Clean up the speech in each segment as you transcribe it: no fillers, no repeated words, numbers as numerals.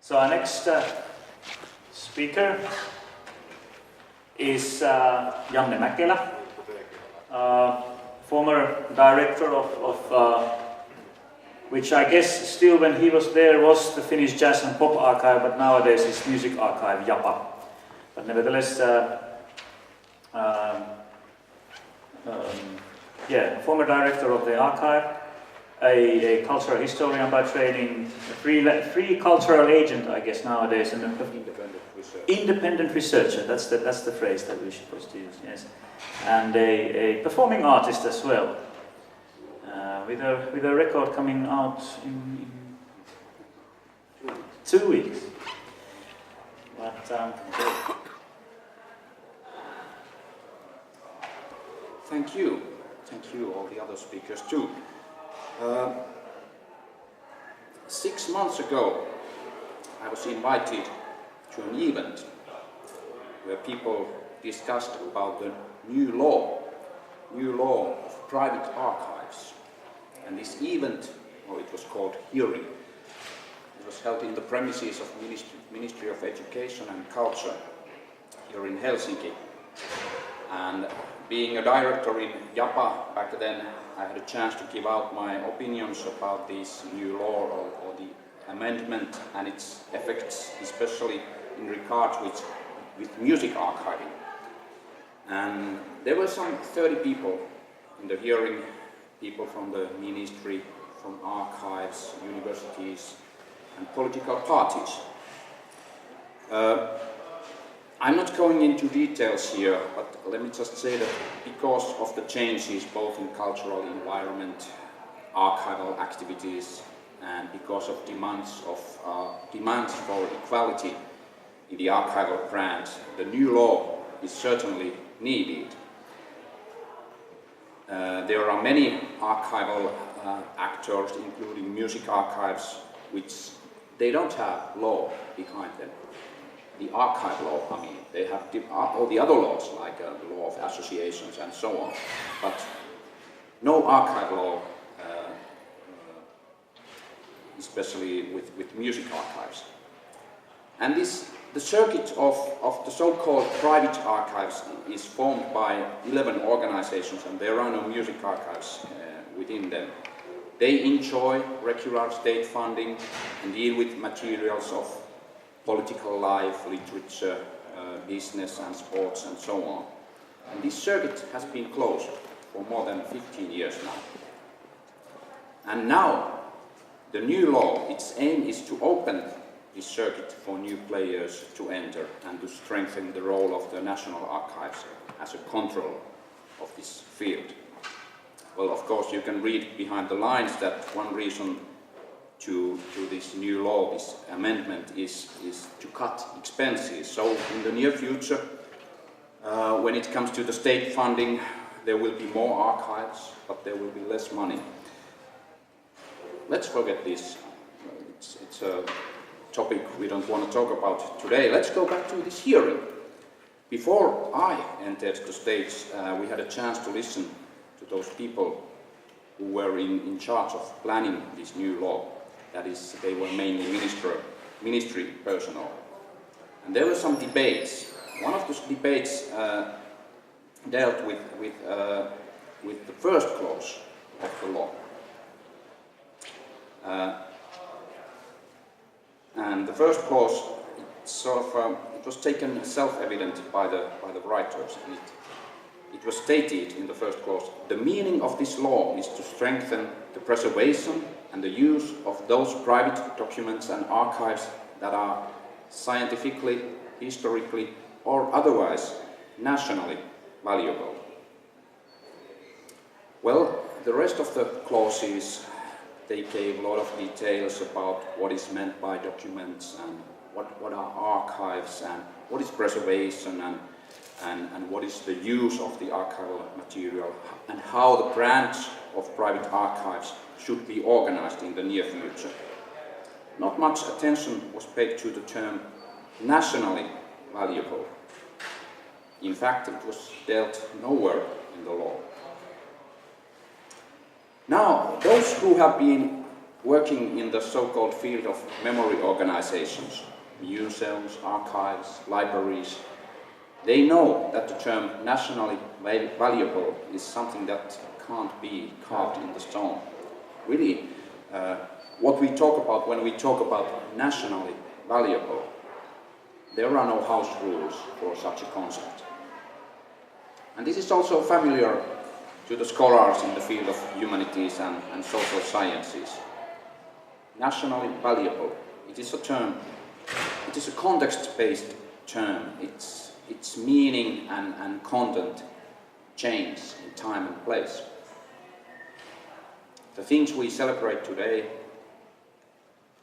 So our next speaker is Janne Mäkelä, former director of which I guess still when he was there was the Finnish Jazz and Pop Archive, but nowadays it's Music Archive, JAPA. But nevertheless, former director of the archive, a cultural historian by training, a free cultural agent, I guess nowadays, and independent researcher. That's the phrase that we're supposed to use. Yes, and a performing artist as well, with a record coming out in 2 weeks. But thank you all the other speakers too. 6 months ago, I was invited to an event where people discussed about the new law of private archives. And this event, or it was called hearing, it was held in the premises of Ministry of Education and Culture here in Helsinki. And being a director in JAPA back then, I had a chance to give out my opinions about this new law or the amendment and its effects, especially in regard with music archiving. And there were some 30 people in the hearing, people from the ministry, from archives, universities, and political parties. I'm not going into details here, but let me just say that because of the changes both in cultural environment, archival activities, and because of demands for equality in the archival brand, the new law is certainly needed. There are many archival actors, including music archives, which they don't have law behind them. The archive law, I mean, they have all the other laws, like the law of associations and so on, but no archive law, especially with music archives. And the circuit of the so-called private archives is formed by 11 organizations, and there are no music archives within them. They enjoy regular state funding and deal with materials of political life, literature, business and sports and so on. And this circuit has been closed for more than 15 years now. And now, the new law, its aim is to open this circuit for new players to enter and to strengthen the role of the national archives as a control of this field. Well, of course, you can read behind the lines that one reason to this new law, this amendment, is to cut expenses. So in the near future, when it comes to the state funding, there will be more archives, but there will be less money. Let's forget this. It's a topic we don't want to talk about today. Let's go back to this hearing. Before I entered the stage, we had a chance to listen to those people who were in charge of planning this new law. That is, they were mainly ministry personnel. And there were some debates. One of those debates dealt with the first clause of the law. And the first clause, it was taken self-evident by the writers. And it was stated in the first clause, the meaning of this law is to strengthen the preservation and the use of those private documents and archives that are scientifically, historically, or otherwise nationally valuable. Well, the rest of the clauses, they gave a lot of details about what is meant by documents and what are archives and what is preservation and what is the use of the archival material and how the branch of private archives should be organized in the near future. Not much attention was paid to the term nationally valuable. In fact, it was dealt nowhere in the law. Now, those who have been working in the so-called field of memory organizations, museums, archives, libraries, they know that the term nationally valuable is something that can't be carved in the stone. Really, what we talk about when we talk about nationally valuable, there are no house rules for such a concept. And this is also familiar to the scholars in the field of humanities and social sciences. Nationally valuable, it is a term, it is a context-based term. Its meaning and content change in time and place. The things we celebrate today,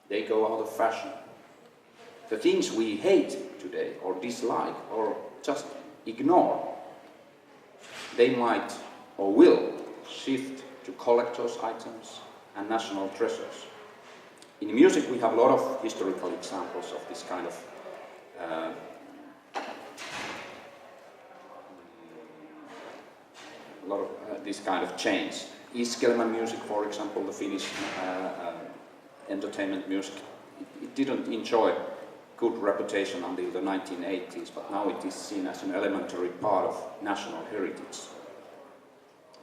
they go out of fashion. The things we hate today, or dislike, or just ignore, they might or will shift to collector's items and national treasures. In music we have a lot of historical examples of this kind of this kind of change. Iskelmän music, for example, the Finnish entertainment music, it didn't enjoy good reputation until the 1980s, but now it is seen as an elementary part of national heritage.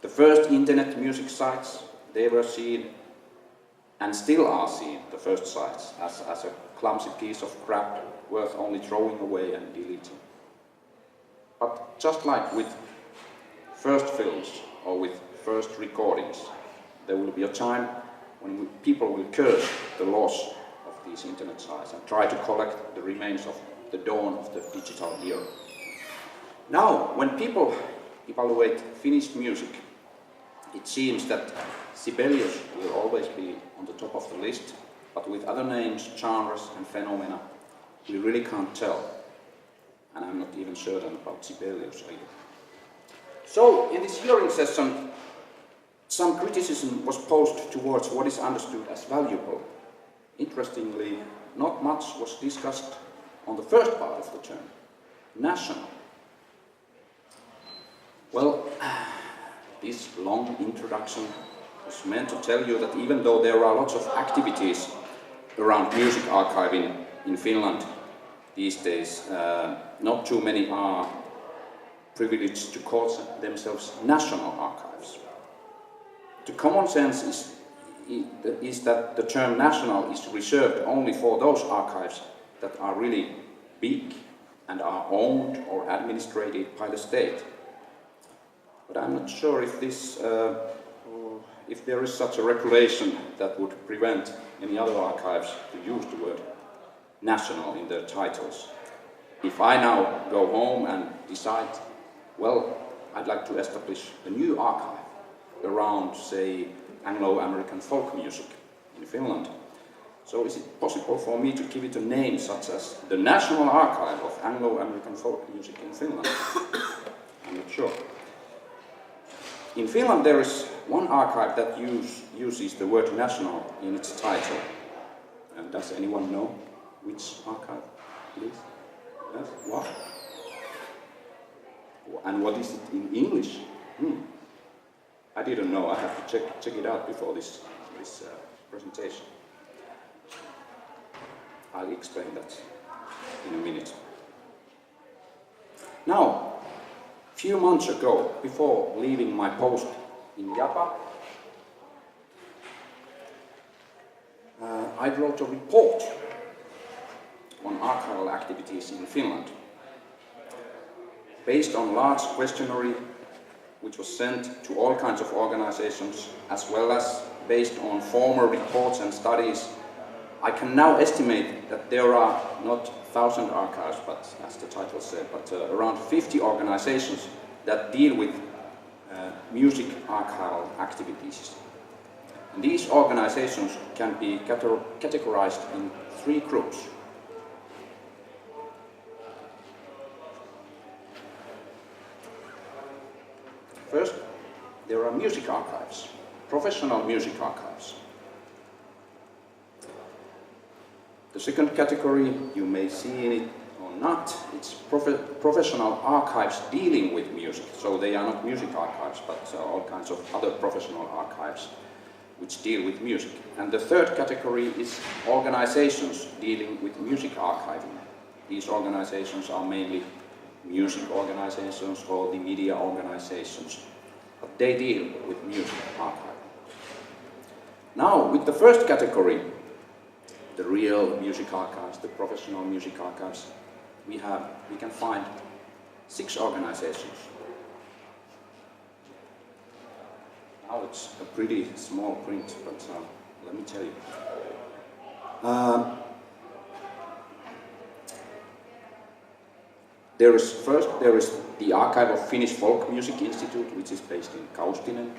The first internet music sites, they were seen, and still are seen, the first sites, as a clumsy piece of crap worth only throwing away and deleting. But just like with first films or with first recordings, there will be a time when people will curse the loss of these internet sites and try to collect the remains of the dawn of the digital era. Now, when people evaluate Finnish music, it seems that Sibelius will always be on the top of the list, but with other names, genres and phenomena, we really can't tell. And I'm not even certain about Sibelius either. So, in this hearing session, some criticism was posed towards what is understood as valuable. Interestingly, not much was discussed on the first part of the term, national. Well, this long introduction was meant to tell you that even though there are lots of activities around music archiving in Finland these days, not too many are privileged to call themselves national archives. The common sense is that the term national is reserved only for those archives that are really big and are owned or administrated by the state. But I'm not sure if there is such a regulation that would prevent any other archives to use the word national in their titles. If I now go home and decide, well, I'd like to establish a new archive around, say, Anglo-American folk music in Finland. So is it possible for me to give it a name such as the National Archive of Anglo-American Folk Music in Finland? I'm not sure. In Finland there is one archive that uses the word national in its title. Does anyone know which archive it is? Yes? What? And what is it in English? I didn't know. I have to check it out before this presentation. I'll explain that in a minute. Now, a few months ago, before leaving my post in JAPA, I wrote a report on archival activities in Finland, based on a large questionnaire which was sent to all kinds of organizations, as well as based on former reports and studies. I can now estimate that there are not 1,000 archives, but as the title said, but around 50 organizations that deal with music archival activities. And these organizations can be categorized in 3 groups. First, there are music archives, professional music archives. The second category, you may see it or not, it's professional archives dealing with music. So they are not music archives, but all kinds of other professional archives. which deal with music. And the third category is organizations dealing with music archiving. These organizations are mainly music organizations or the media organizations, but they deal with music archiving. Now, with the first category, the real music archives, the professional music archives, we can find 6 organizations. Now it's a pretty small print, but let me tell you. There is the Archive of Finnish Folk Music Institute, which is based in Kaustinen.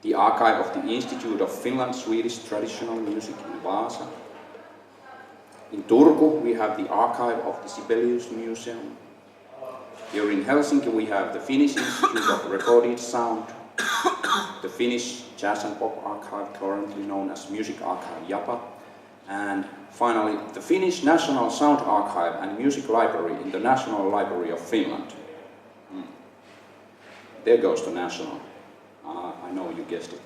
The Archive of the Institute of Finland Swedish Traditional Music in Vaasa. In Turku we have the Archive of the Sibelius Museum. Here in Helsinki we have the Finnish Institute of Recorded Sound, the Finnish Jazz and Pop Archive, currently known as Music Archive JAPA, and finally the Finnish National Sound Archive and Music Library in the National Library of Finland. There goes the national. I know you guessed it.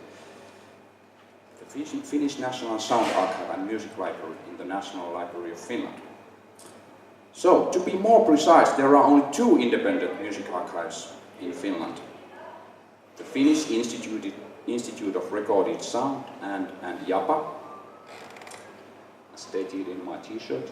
The Finnish National Sound Archive and Music Library in the National Library of Finland. So, to be more precise, there are only 2 independent music archives in Finland. The Finnish Institute of Recorded Sound and JAPA, as stated in my t-shirt.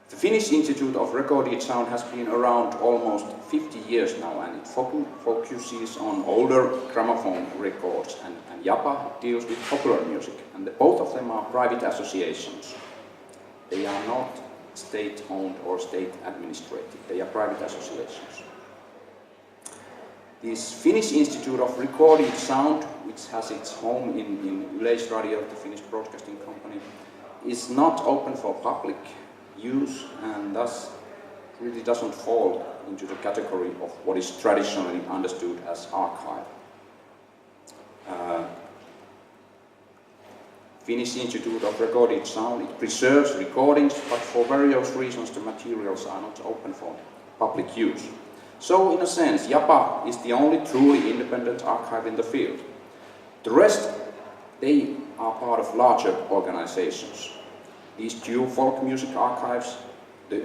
The Finnish Institute of Recorded Sound has been around almost 50 years now, and it focuses on older gramophone records, and JAPA deals with popular music, and both of them are private associations. They are not state-owned or state-administrated, they are private associations. This Finnish Institute of Recorded Sound, which has its home in Yleisradio, the Finnish broadcasting company, is not open for public use and thus really doesn't fall into the category of what is traditionally understood as archive. Finnish Institute of Recorded Sound, it preserves recordings, but for various reasons the materials are not open for public use. So, in a sense, JAPA is the only truly independent archive in the field. The rest, they are part of larger organizations. These 2 folk music archives, the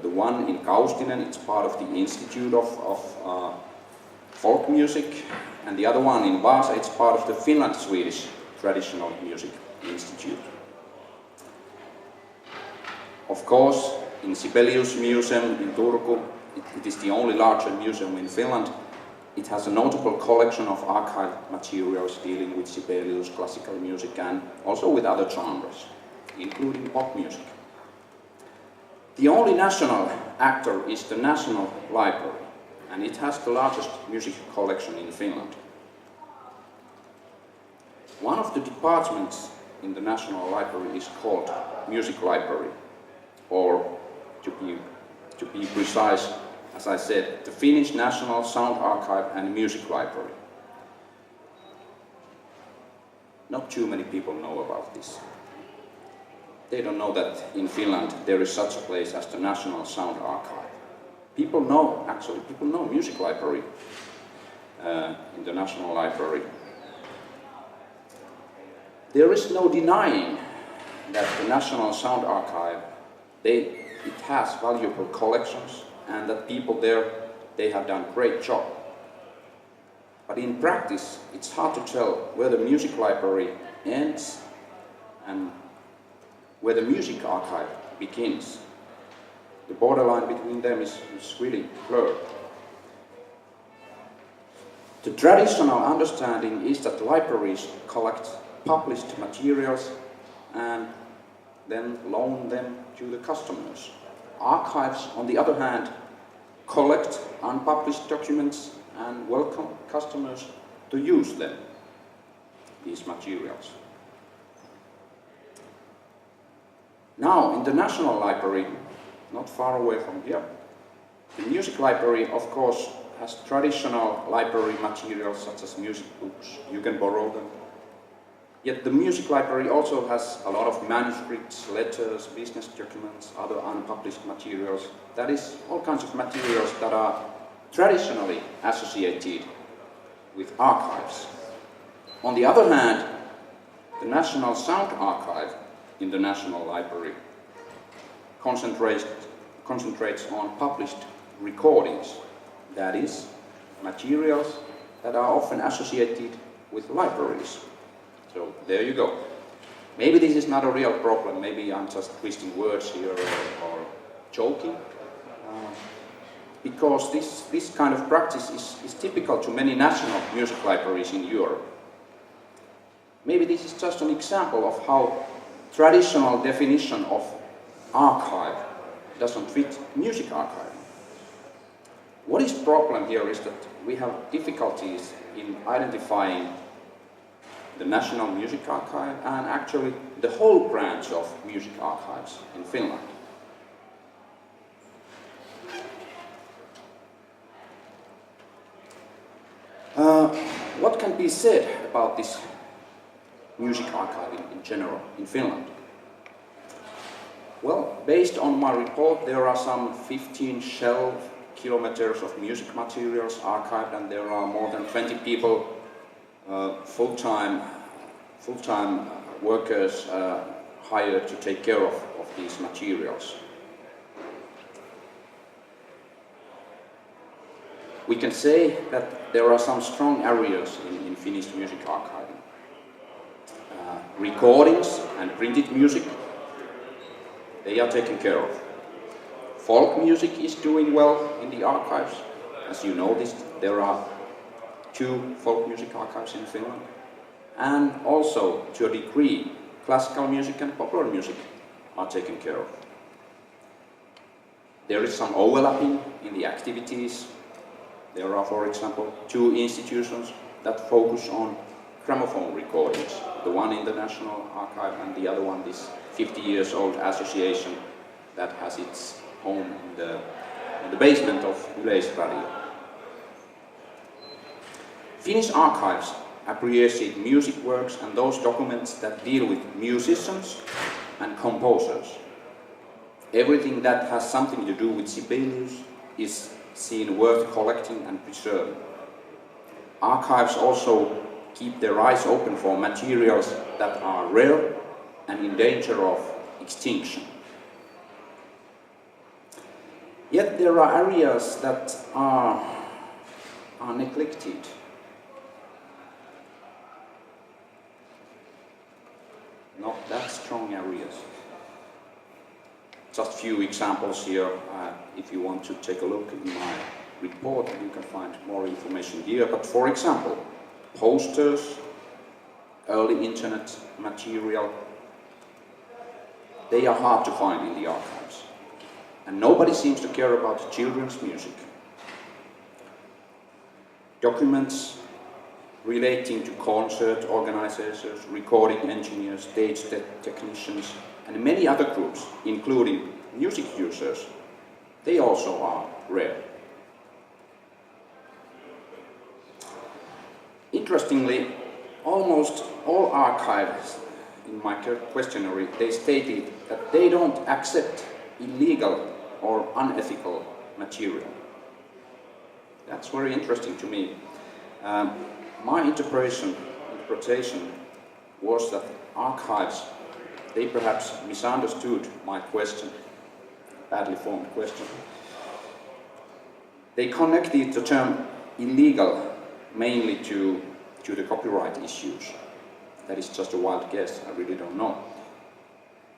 one in Kaustinen, it's part of the Institute of Folk Music, and the other one in Vaasa, it's part of the Finland Swedish Traditional Music Institute. Of course, in Sibelius Museum in Turku, it is the only larger museum in Finland. It has a notable collection of archive materials dealing with Sibelius, classical music, and also with other genres, including pop music. The only national actor is the National Library, and it has the largest music collection in Finland. One of the departments in the National Library is called Music Library, or to be precise, as I said, the Finnish National Sound Archive and Music Library. Not too many people know about this. They don't know that in Finland there is such a place as the National Sound Archive. People know Music Library in the National Library. There is no denying that the National Sound Archive, it has valuable collections, and that people there, they have done a great job. But in practice, it's hard to tell where the Music Library ends and where the Music Archive begins. The borderline between them is really blurred. The traditional understanding is that libraries collect published materials and then loan them to the customers. Archives, on the other hand, collect unpublished documents and welcome customers to use them, these materials. Now, in the National Library, not far away from here, the Music Library, of course, has traditional library materials such as music books. You can borrow them. Yet the Music Library also has a lot of manuscripts, letters, business documents, other unpublished materials. That is, all kinds of materials that are traditionally associated with archives. On the other hand, the National Sound Archive in the National Library concentrates on published recordings, that is, materials that are often associated with libraries. So there you go. Maybe this is not a real problem, maybe I'm just twisting words here or joking, because this kind of practice is typical to many national music libraries in Europe. Maybe this is just an example of how traditional definition of archive doesn't fit music archiving. What is the problem here is that we have difficulties in identifying the National Music Archive and actually the whole branch of music archives in Finland. What can be said about this music archiving in general in Finland? Well, based on my report, there are some 15 shelf kilometers of music materials archived, and there are more than 20 people, full-time workers hired to take care of these materials. We can say that there are some strong areas in Finnish music archiving. Recordings and printed music, they are taken care of. Folk music is doing well in the archives. As you noticed, there are 2 folk music archives in Finland. And also, to a degree, classical music and popular music are taken care of. There is some overlapping in the activities. There are, for example, 2 institutions that focus on gramophone recordings. The one in the National Archive and the other one, this 50 years old association that has its home in the basement of Yleisradio. Finnish archives appreciate music works and those documents that deal with musicians and composers. Everything that has something to do with Sibelius is seen worth collecting and preserving. Archives also keep their eyes open for materials that are rare and in danger of extinction. Yet there are areas that are neglected. Not that strong areas. Just few examples here. If you want to take a look in my report, you can find more information here. But for example, posters, early internet material, they are hard to find in the archives. And nobody seems to care about children's music. Documents relating to concert organizers, recording engineers, stage technicians, and many other groups, including music users, they also are rare. Interestingly, almost all archives in my questionnaire, they stated that they don't accept illegal or unethical material. That's very interesting to me. My interpretation was that archives, they perhaps misunderstood my question, badly formed question. They connected the term illegal mainly to the copyright issues. That is just a wild guess, I really don't know.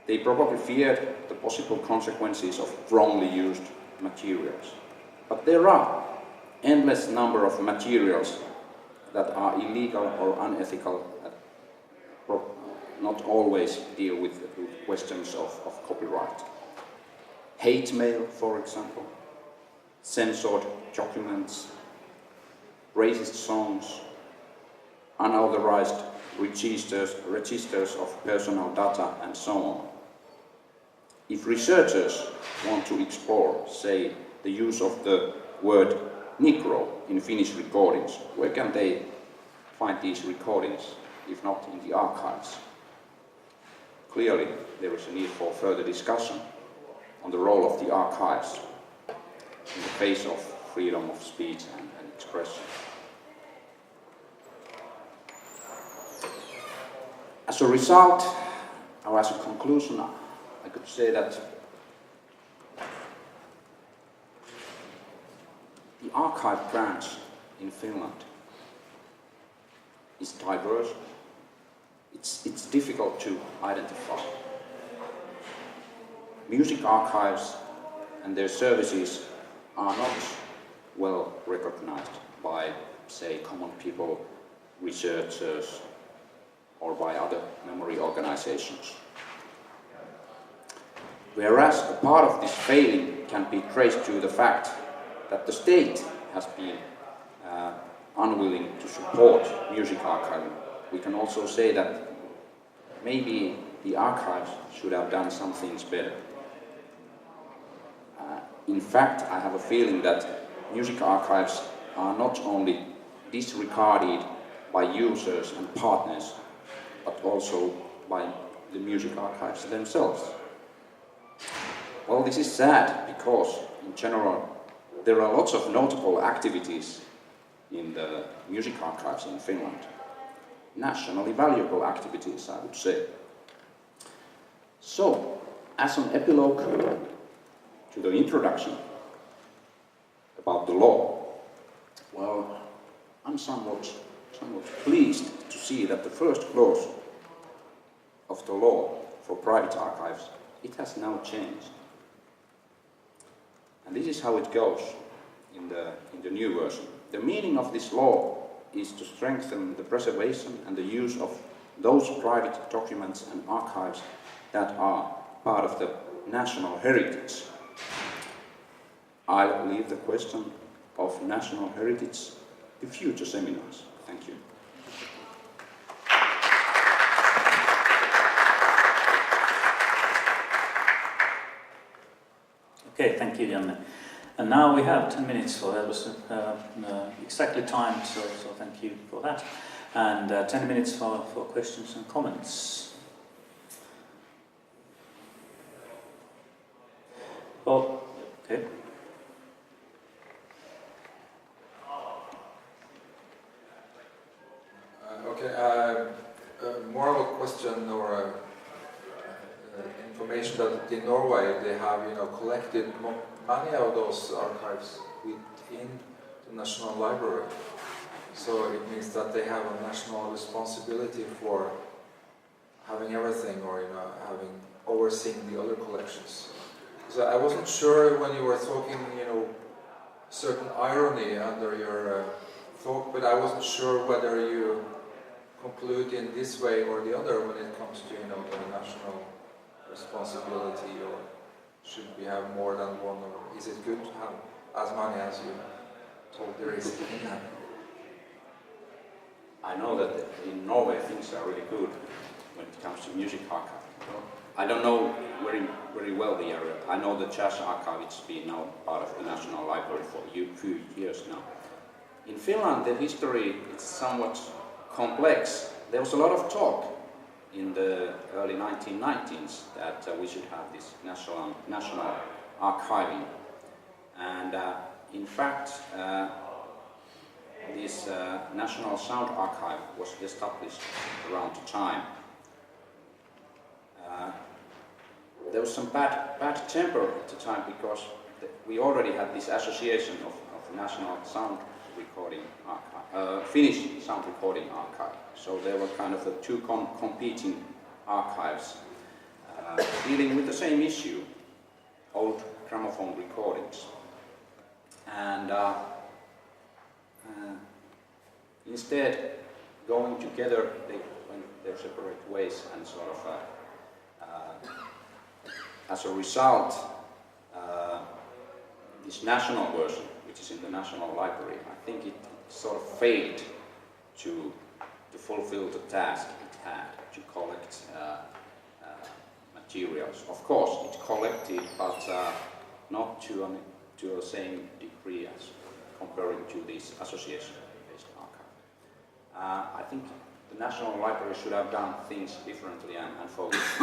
They probably feared the possible consequences of wrongly used materials. But there are endless number of materials that are illegal or unethical, that not always deal with questions of copyright. Hate mail, for example, censored documents, racist songs, unauthorized registers of personal data, and so on. If researchers want to explore, say, the use of the word Negro in Finnish recordings, where can they find these recordings, if not in the archives? Clearly, there is a need for further discussion on the role of the archives in the face of freedom of speech and expression. As a result, or as a conclusion, I could say that the archive branch in Finland is diverse. It's difficult to identify. Music archives and their services are not well recognized by, say, common people, researchers, or by other memory organizations. Whereas a part of this failing can be traced to the fact that the state has been unwilling to support music archiving, we can also say that maybe the archives should have done some things better. In fact, I have a feeling that music archives are not only disregarded by users and partners, but also by the music archives themselves. Well, this is sad because, in general, there are lots of notable activities in the music archives in Finland. Nationally valuable activities, I would say. So, as an epilogue to the introduction about the law, well, I'm somewhat pleased to see that the first clause of the law for private archives, it has now changed. And this is how it goes in the new version. The meaning of this law is to strengthen the preservation and the use of those private documents and archives that are part of the national heritage. I'll leave the question of national heritage to future seminars. Thank you. Okay, thank you, Janne. And now we have 10 minutes for that. Was exactly timed, so thank you for that. And 10 minutes for questions and comments. Oh, okay. More of a question or information that in Norway they have, collected many of those archives within the National Library. So it means that they have a national responsibility for having everything, or overseeing the other collections. So I wasn't sure when you were talking, certain irony under your talk, but I wasn't sure whether you conclude in this way or the other when it comes to, the national responsibility, or should we have more than one, or is it good to have as many as you told there is? I know that in Norway things are really good when it comes to music archive. I don't know very well the area. I know the jazz archive, it's been now part of the National Library for a few years now. In Finland, the history is somewhat complex. There was a lot of talk in the early 1990s that we should have this national archiving. And in fact, this National Sound Archive was established around the time. There was some bad temper at the time because we already had this association of National Sound Recording Archive, Finnish Sound Recording Archive. So there were kind of the two competing archives dealing with the same issue, old gramophone recordings. And instead, going together, they went their separate ways, and sort of, as a result, this national version, which is in the National Library, I think it sort of failed to fulfill the task it had to collect materials. Of course, it collected, but not to the same degree as comparing to this association-based archive. I think the National Library should have done things differently and focused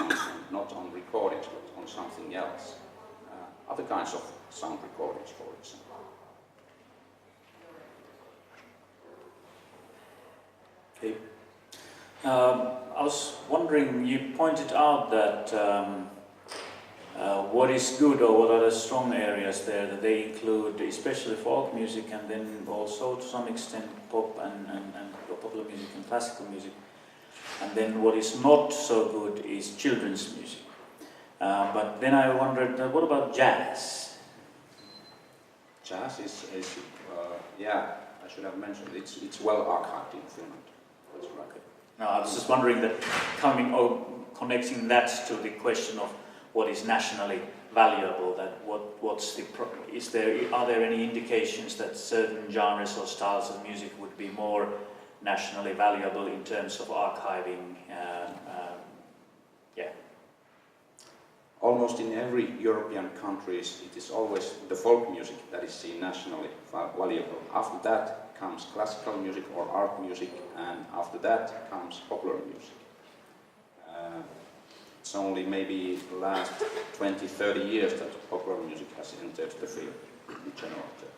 not on recordings, but on something else. Other kinds of sound recordings, for example. Okay. I was wondering, you pointed out that what is good or what are the strong areas there, that they include especially folk music and then also to some extent pop and popular music and classical music. And then what is not so good is children's music. But then I wondered, what about jazz? Jazz is yeah, I should have mentioned, it's well archived in Finland. That's right. Okay. No, I was just wondering that connecting that to the question of what is nationally valuable, that are there any indications that certain genres or styles of music would be more nationally valuable in terms of archiving? Yeah. Almost in every European countries, it is always the folk music that is seen nationally valuable. After that comes classical music or art music, and after that comes popular music. It's only maybe the last 20-30 years that popular music has entered the field in general terms.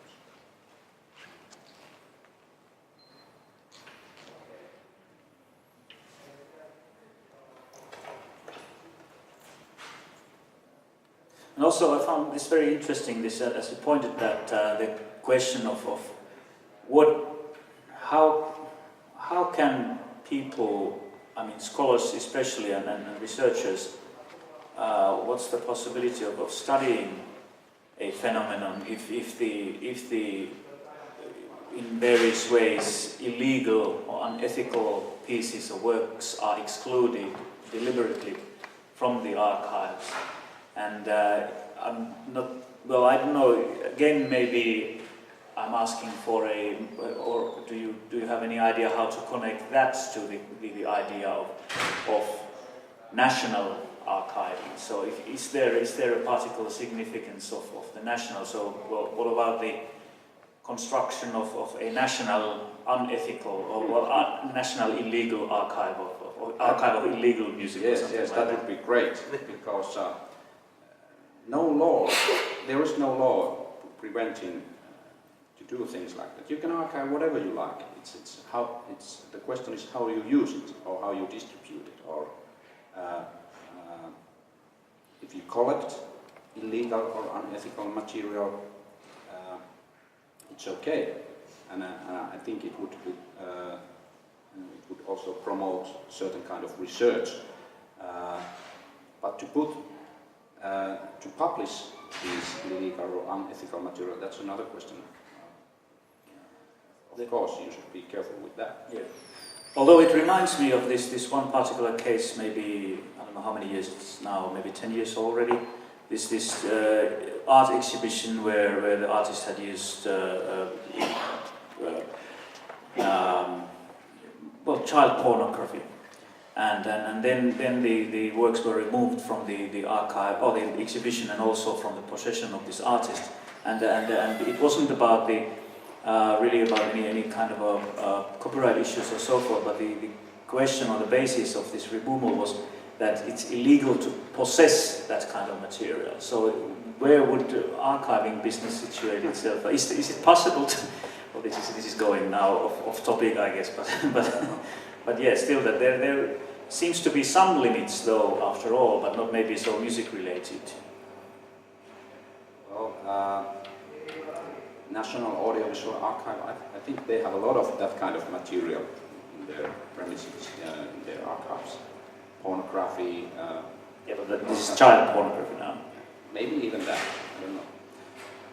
And also I found this very interesting, this, as you pointed that the question of how can people, I mean scholars especially and researchers, what's the possibility of studying a phenomenon if the in various ways illegal or unethical pieces or works are excluded deliberately from the archives? And I'm not, well, I don't know, again maybe I'm asking for or do you have any idea how to connect that to the idea of national archiving? So is there a particular significance of the national? So well, what about the construction of a national unethical or national illegal archive of illegal music? Yes, that would be great, because there is no law preventing to do things like that. You can archive whatever you like. The question is how you use it or how you distribute it, or if you collect illegal or unethical material, it's okay, and I think it would also promote certain kind of research, but to publish these illegal or unethical material, that's another question. Of course, you should be careful with that. Yeah. Although it reminds me of this one particular case, maybe, I don't know how many years it's now, maybe 10 years already, this art exhibition where the artist had used child pornography. And then the works were removed from the archive or the exhibition, and also from the possession of this artist. And it wasn't about really about any kind of copyright issues or so forth. But the question or the basis of this removal was that it's illegal to possess that kind of material. So where would archiving business situate itself? Is it possible to? Well, this is going now off topic, I guess, but yeah, still that there seems to be some limits, though, after all, but not maybe so music related. Well, National Audiovisual Archive, I think they have a lot of that kind of material in their premises, in their archives. Pornography. Yeah, but this is child pornography now. Maybe even that. I don't know.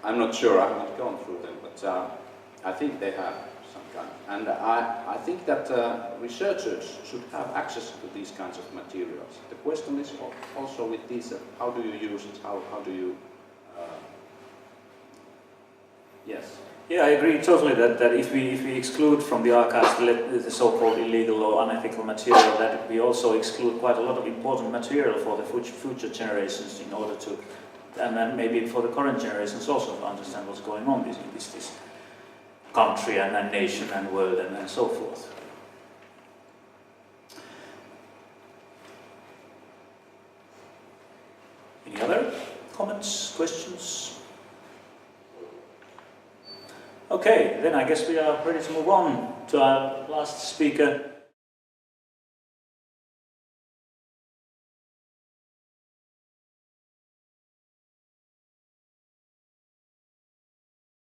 I'm not sure. I haven't gone through them, but I think they have some kind. And I think that researchers should have access to these kinds of materials. The question is also with these, how do you use it? How do you? Yes. Yeah, I agree totally that if we exclude from the archives the so-called illegal or unethical material, that we also exclude quite a lot of important material for the future generations, in order to, and then maybe for the current generations also to understand what's going on in this country and nation and world and so forth. Any other comments, questions? Okay, then I guess we are ready to move on to our last speaker,